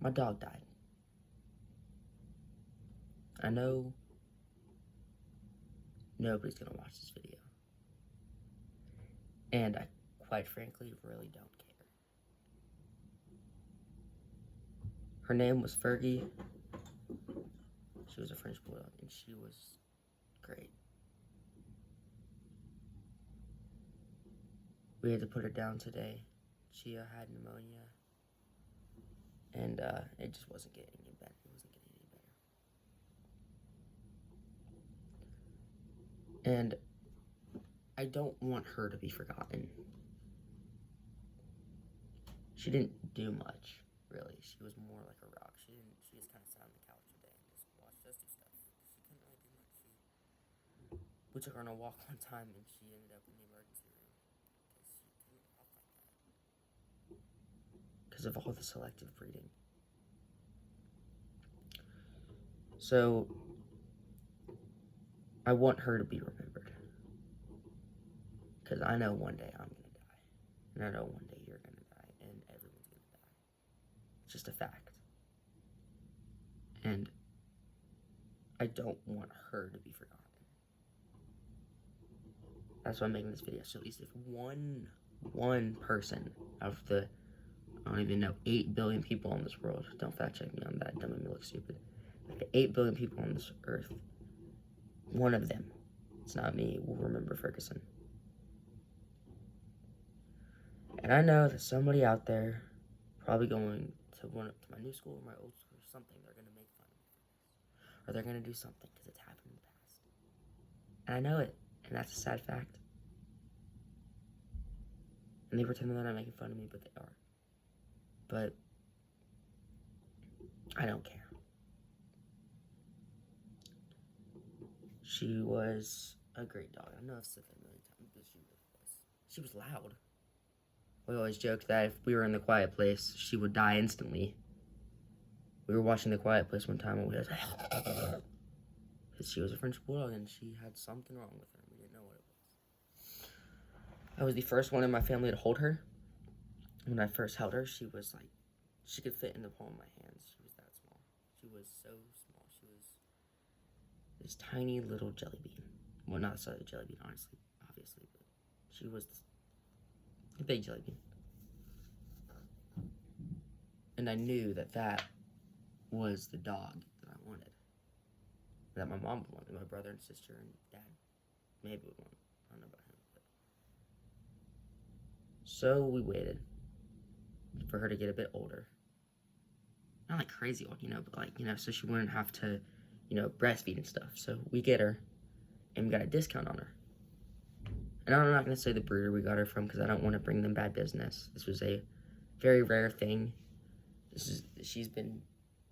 my dog died. I know nobody's gonna watch this video. And I, quite frankly, really don't care. Her name was Fergie. She was a French bulldog, and she was great. We had to put her down today. She had pneumonia, and it just wasn't getting any better. It wasn't getting any better. And I don't want her to be forgotten. She didn't do much, really. She was more like a rock. She just kind of sat on the couch today and just watched us do stuff. She couldn't really do much. We took her on a walk one time, and she ended up in the emergency room because she couldn't walk like that because of all the selective breeding. So I want her to be remembered, because I know one day I'm going to die, and I know one day you're going to die, and everyone's going to die. It's just a fact. And I don't want her to be forgotten. That's why I'm making this video. So at least if one person of the, I don't even know, 8 billion people on this world, don't fact check me on that, don't make me look stupid. Like the 8 billion people on this earth, one of them, it's not me, will remember Ferguson. And I know that somebody out there, probably going to my new school or my old school or something, they're going to make fun of me for this. Or they're going to do something because it's happened in the past. And I know it, and that's a sad fact. And they pretend they're not making fun of me, but they are. But I don't care. She was a great dog. I know I've said that a million times, but she really was. She was loud. We always joked that if we were in the quiet place, she would die instantly. We were watching The Quiet Place one time, and we was because she was a French bulldog, and she had something wrong with her. We didn't know what it was. I was the first one in my family to hold her. When I first held her, she was like, she could fit in the palm of my hands. She was that small. She was so small. She was this tiny little jelly bean. Well, not a jelly bean, honestly, obviously, but she was a big jelly bean. And I knew that that was the dog that I wanted. That my mom would want, and my brother and sister and dad maybe would want. I don't know about him. But. So we waited for her to get a bit older. Not like crazy old, but like, so she wouldn't have to, breastfeed and stuff. So we get her, and we got a discount on her. And I'm not going to say the breeder we got her from, because I don't want to bring them bad business. This was a very rare thing. She's been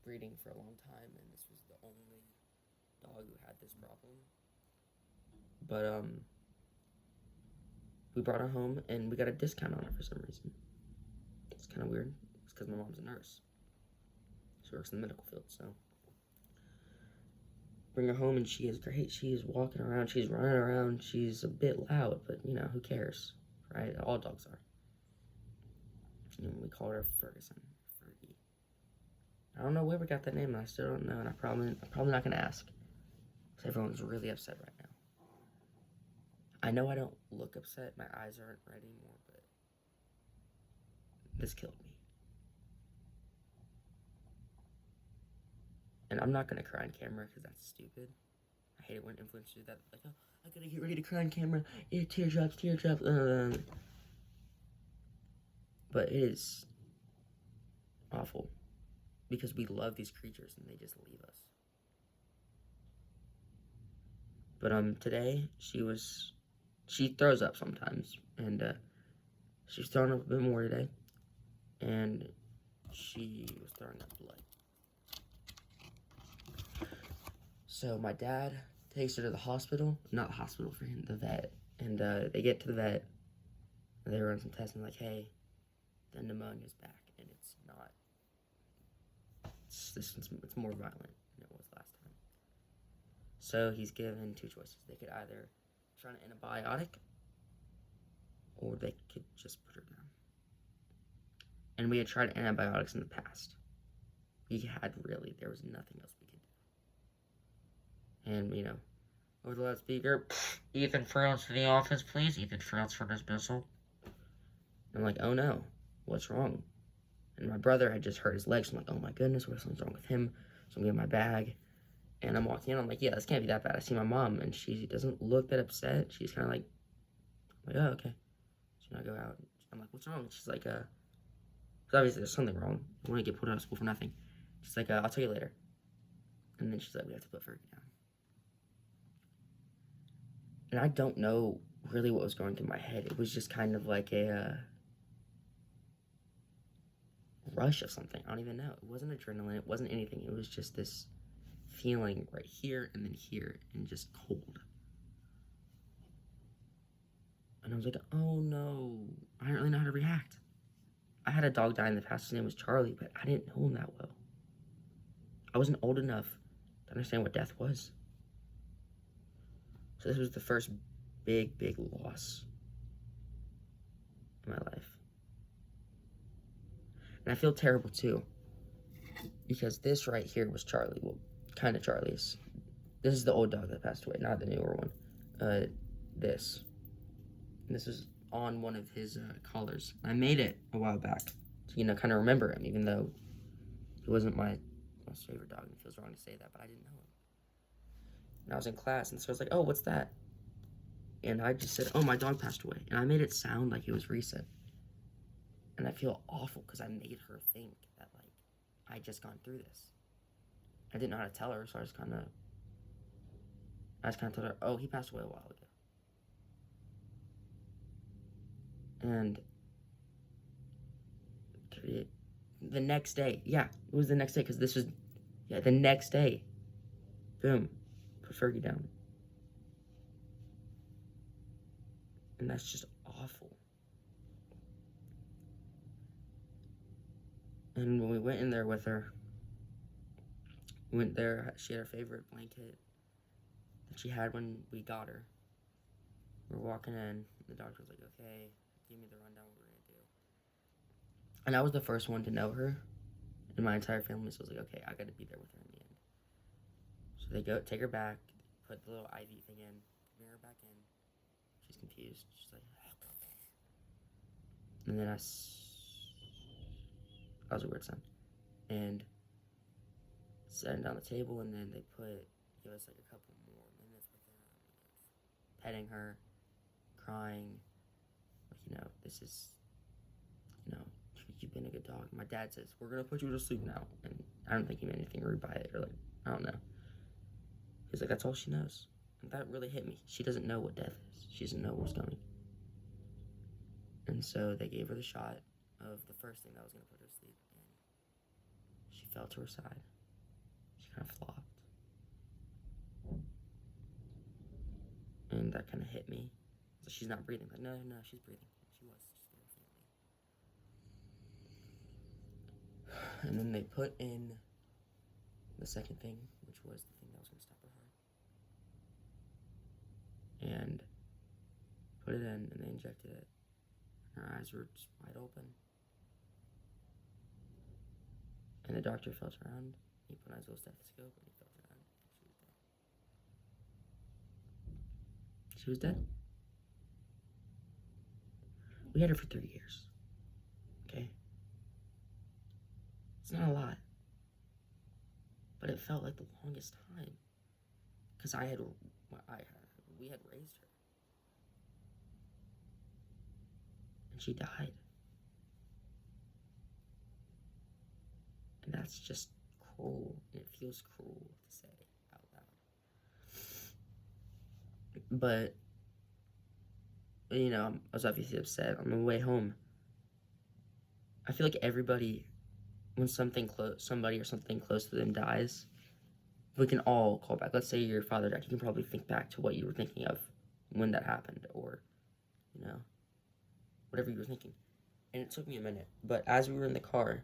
breeding for a long time, and this was the only dog who had this problem. But, we brought her home, and we got a discount on her for some reason. It's kind of weird. It's because my mom's a nurse. She works in the medical field, so. Bring her home, and she is great. She is walking around. She's running around. She's a bit loud, but, who cares, right? All dogs are. And we called her Ferguson. Fergie. I don't know where we got that name, and I still don't know, and I'm probably not going to ask. Because everyone's really upset right now. I know I don't look upset. My eyes aren't red anymore, but this killed me. And I'm not going to cry on camera because that's stupid. I hate it when influencers do that. Like, oh, I gotta get ready to cry on camera. Yeah, teardrops. But it is awful. Because we love these creatures and they just leave us. But today, she throws up sometimes. And she's throwing up a bit more today. And she was throwing up blood. So my dad takes her to the hospital, not the hospital for him, the vet. And they get to the vet, and they run some tests, and like, hey, the pneumonia's back, and it's not, it's more violent than it was last time. So he's given two choices. They could either try an antibiotic, or they could just put her down. And we had tried antibiotics in the past. there was nothing else we could do. And, over the loudspeaker, Ethan Frowns to the office, please. Ethan Frowns for dismissal. I'm like, oh no, what's wrong? And my brother had just hurt his leg, so I'm like, oh my goodness, what something's wrong with him? So I'm getting my bag, and I'm walking in, I'm like, yeah, this can't be that bad. I see my mom, and she doesn't look that upset. She's kind of like, oh, okay. So I go out, I'm like, what's wrong? She's like, because obviously there's something wrong. I want to get put out of school for nothing. She's like, I'll tell you later. And then she's like, we have to put Fergie down. And I don't know really what was going through my head. It was just kind of like a rush of something. I don't even know. It wasn't adrenaline. It wasn't anything. It was just this feeling right here and then here and just cold. And I was like, oh no. I didn't really know how to react. I had a dog die in the past. His name was Charlie, but I didn't know him that well. I wasn't old enough to understand what death was. So this was the first big loss in my life. And I feel terrible too, because this right here was Charlie. Well, kind of Charlie's. This is the old dog that passed away, not the newer one. This was on one of his collars. I made it a while back to, kind of remember him, even though he wasn't my most favorite dog. It feels wrong to say that, but I didn't know him. And I was in class, and so I was like, oh, what's that? And I just said, oh, my dog passed away. And I made it sound like it was recent. And I feel awful because I made her think that, like, I just gone through this. I didn't know how to tell her, so I just kind of told her, oh, he passed away a while ago. And the next day, it was the next day, because this was, the next day, boom, put Fergie down. And that's just awful. And when we went in there with her, she had her favorite blanket that she had when we got her. We're walking in, the doctor was like, okay, give me the rundown what we're going to do. And I was the first one to know her in my entire family, so I was like, okay, I got to be there with her in the end. So they go, take her back, put the little IV thing in, bring her back in. She's confused. She's like, and then that was a weird sound. And sat down the table, and then they give us like a couple more minutes with her, petting her, crying, like, this is, you've been a good dog. My dad says, we're gonna put you to sleep now. And I don't think he meant anything rude by it, or like, I don't know. He's like, that's all she knows. And that really hit me. She doesn't know what death is. She doesn't know what's coming. And so they gave her the shot of the first thing that was gonna put her to sleep, and she fell to her side. She kind of flopped. And that kind of hit me. So she's not breathing. But no, she's breathing. She was. She's very faintly. And then they put in the second thing, which was the thing that was going to stop her heart. And put it in, and they injected it. Her eyes were just wide open. And the doctor felt around. He put on his little stethoscope, and he felt around. She was dead. We had her for 3 years. Okay? It's not a lot. But it felt like the longest time. Because we had raised her. And she died. And that's just cruel. And it feels cruel to say out loud. But, I was obviously upset. On my way home, I feel like everybody, when somebody or something close to them dies, we can all call back. Let's say your father died. You can probably think back to what you were thinking of when that happened, or, whatever you were thinking. And it took me a minute. But as we were in the car,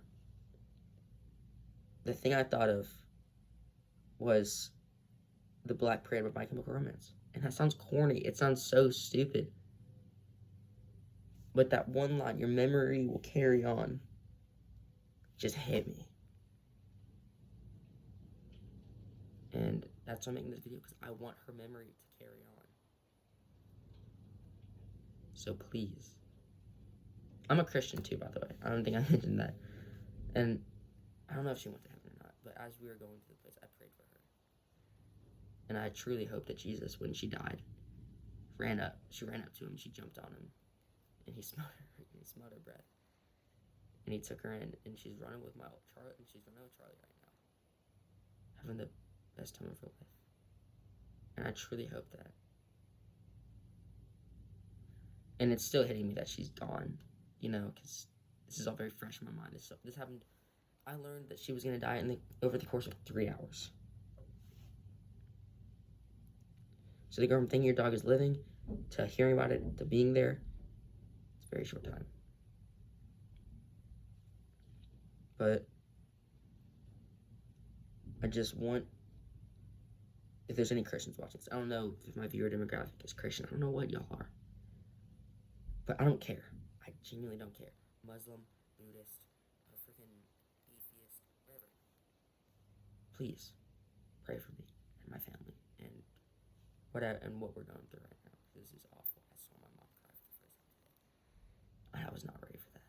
the thing I thought of was the Black Parade with My Chemical Romance. And that sounds corny. It sounds so stupid. But that one line, your memory will carry on, just hit me. And that's why I'm making this video, because I want her memory to carry on. So please. I'm a Christian too, by the way. I don't think I mentioned that. And I don't know if she went to heaven or not, but as we were going to the place, I prayed for her. And I truly hope that Jesus, when she died, she ran up to him, she jumped on him, and he smelled her breath. And he took her in, and she's running with Charlie right now, having the best time of her life. And I truly hope that. And it's still hitting me that she's gone, because this is all very fresh in my mind. This happened. I learned that she was going to die over the course of 3 hours. So to go from thinking your dog is living to hearing about it to being there, it's a very short time. But I just want, if there's any Christians watching this, I don't know if my viewer demographic is Christian. I don't know what y'all are. But I don't care. I genuinely don't care. Muslim, Buddhist, a freaking atheist, whatever. Please pray for me and my family and what we're going through right now. This is awful. I saw my mom cry for the first time today. I was not ready for that.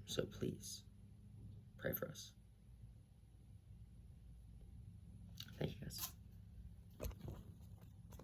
So please pray for us.